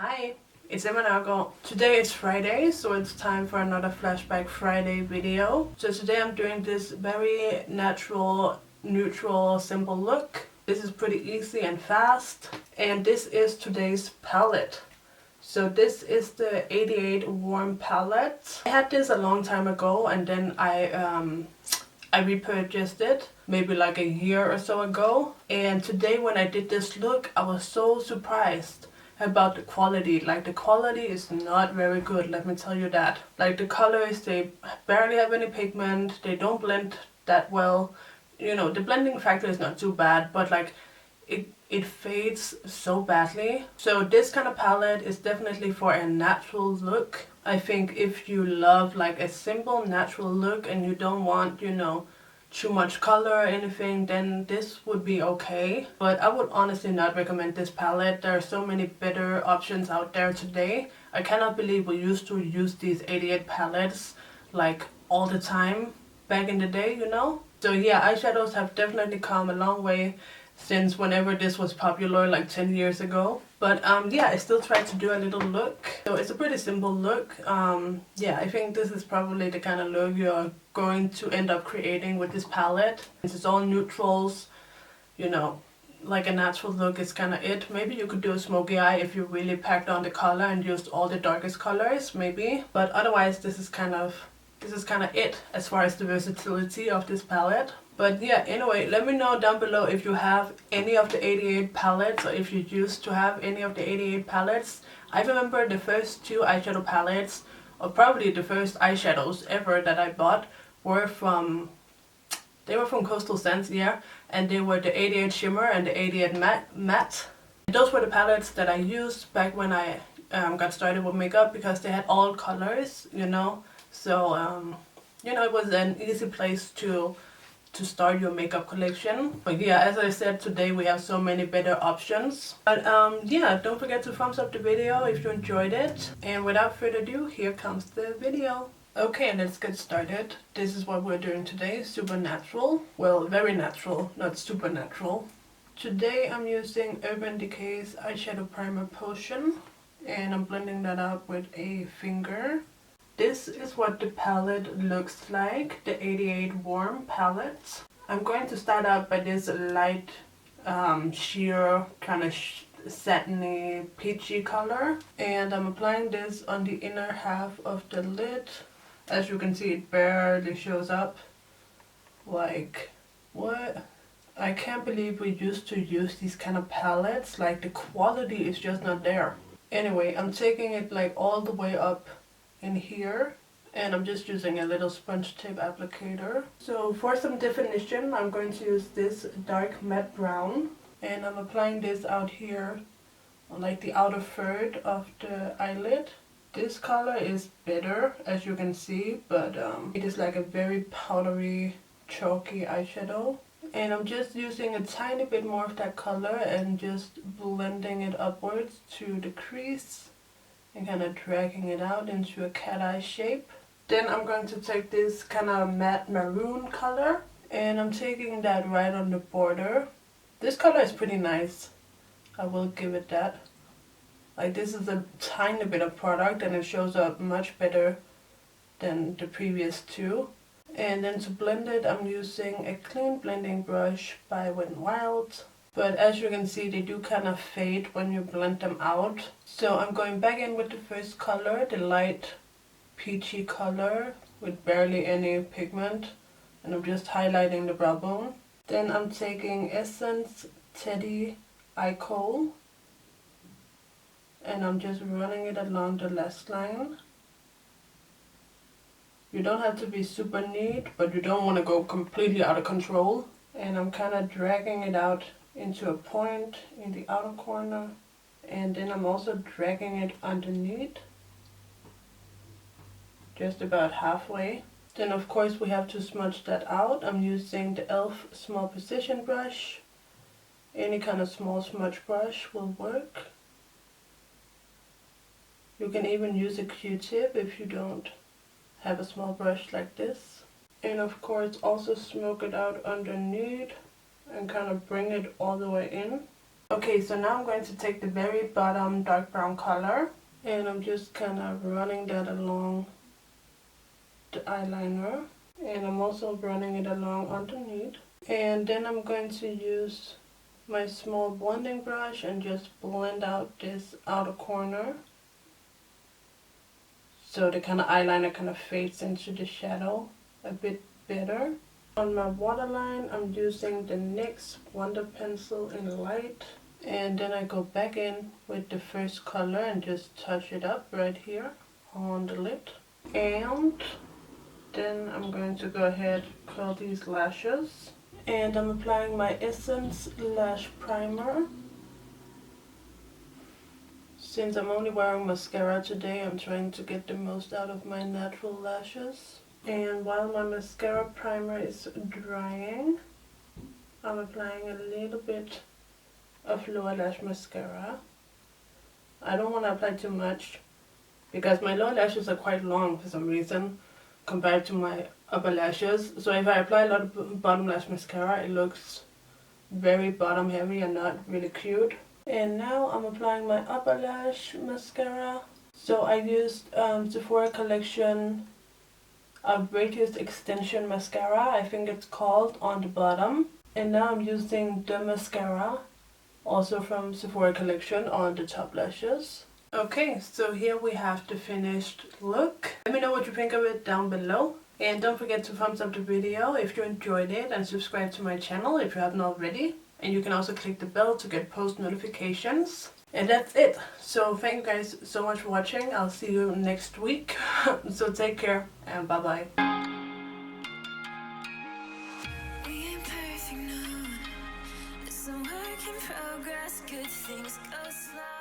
Hi, it's Nørgaard. Today it's Friday, so it's time for another Flashback Friday video. So today I'm doing this very natural, neutral, simple look. This is pretty easy and fast. And this is today's palette. So this is the 88 Warm palette. I had this a long time ago and then I repurchased it maybe like a year or so ago. And today when I did this look, I was so surprised about the quality. Like, the quality is not very good, let me tell you that. Like, the colors, they barely have any pigment, they don't blend that well. You know, the blending factor is not too bad, but like it fades so badly. So this kind of palette is definitely for a natural look. I think if you love like a simple natural look and you don't want, you know, too much color or anything, then this would be okay. But I would honestly not recommend this palette. There are so many better options out there today. I cannot believe we used to use these 88 palettes like all the time back in the day, you know? So yeah, eyeshadows have definitely come a long way since whenever this was popular, like 10 years ago. But yeah, I still tried to do a little look. So it's a pretty simple look. Yeah, I think this is probably the kind of look you're going to end up creating with this palette. It's all neutrals, you know, like a natural look is kind of it. Maybe you could do a smoky eye if you really packed on the color and used all the darkest colors, maybe. But otherwise, this is kind of it as far as the versatility of this palette. But yeah, anyway, let me know down below if you have any of the 88 palettes or if you used to have any of the 88 palettes. I remember the first two eyeshadow palettes, or probably the first eyeshadows ever that I bought, were from Coastal Scents, yeah, and they were the 88 Shimmer and the 88 Matte. Those were the palettes that I used back when I got started with makeup, because they had all colors, you know. So you know, it was an easy place to start your makeup collection. But yeah, as I said, today we have so many better options. But yeah, don't forget to thumbs up the video if you enjoyed it. And without further ado, here comes the video. Okay, let's get started. This is what we're doing today. Super natural. Well, very natural, not supernatural. Today I'm using Urban Decay's eyeshadow primer potion, and I'm blending that out with a finger. This is what the palette looks like, the 88 Warm palette. I'm going to start out by this light sheer kind of satiny peachy color, and I'm applying this on the inner half of the lid. As you can see, it barely shows up. Like, what? I can't believe we used to use these kind of palettes. Like, the quality is just not there. Anyway, I'm taking it like all the way up in here, and I'm just using a little sponge tape applicator. So for some definition, I'm going to use this dark matte brown, and I'm applying this out here on like the outer third of the eyelid. This color is better, as you can see, but it is like a very powdery, chalky eyeshadow. And I'm just using a tiny bit more of that color and just blending it upwards to the crease and kind of dragging it out into a cat eye shape. Then I'm going to take this kind of matte maroon color, and I'm taking that right on the border. This color is pretty nice, I will give it that. Like, this is a tiny bit of product and it shows up much better than the previous two. And then to blend it, I'm using a clean blending brush by Wet n Wild. But as you can see, they do kind of fade when you blend them out. So I'm going back in with the first color, the light peachy color with barely any pigment. And I'm just highlighting the brow bone. Then I'm taking Essence Teddy Eye Kohl, and I'm just running it along the lash line. You don't have to be super neat, but you don't want to go completely out of control. And I'm kind of dragging it out into a point in the outer corner, and then I'm also dragging it underneath, just about halfway. Then of course we have to smudge that out. I'm using the e.l.f. small precision brush. Any kind of small smudge brush will work. You can even use a Q-tip if you don't have a small brush like this. And of course also smoke it out underneath and kind of bring it all the way in. Okay, so now I'm going to take the very bottom dark brown color and I'm just kind of running that along the eyeliner, and I'm also running it along underneath. And then I'm going to use my small blending brush and just blend out this outer corner so the kind of eyeliner kind of fades into the shadow a bit better. On my waterline, I'm using the NYX Wonder Pencil in light, and then I go back in with the first color and just touch it up right here on the lid. And then I'm going to go ahead and curl these lashes. And I'm applying my Essence Lash Primer. Since I'm only wearing mascara today, I'm trying to get the most out of my natural lashes. And while my mascara primer is drying, I'm applying a little bit of lower lash mascara. I don't want to apply too much because my lower lashes are quite long for some reason compared to my upper lashes. So if I apply a lot of bottom lash mascara, it looks very bottom heavy and not really cute. And now I'm applying my upper lash mascara. So I used Sephora Collection Radius Extension Mascara, I think it's called, on the bottom. And now I'm using the mascara, also from Sephora Collection, on the top lashes. Okay, so here we have the finished look. Let me know what you think of it down below. And don't forget to thumbs up the video if you enjoyed it, and subscribe to my channel if you haven't already. And you can also click the bell to get post notifications. And that's it. So thank you guys so much for watching. I'll see you next week. So take care and bye bye. It's a work in progress, good things go slow.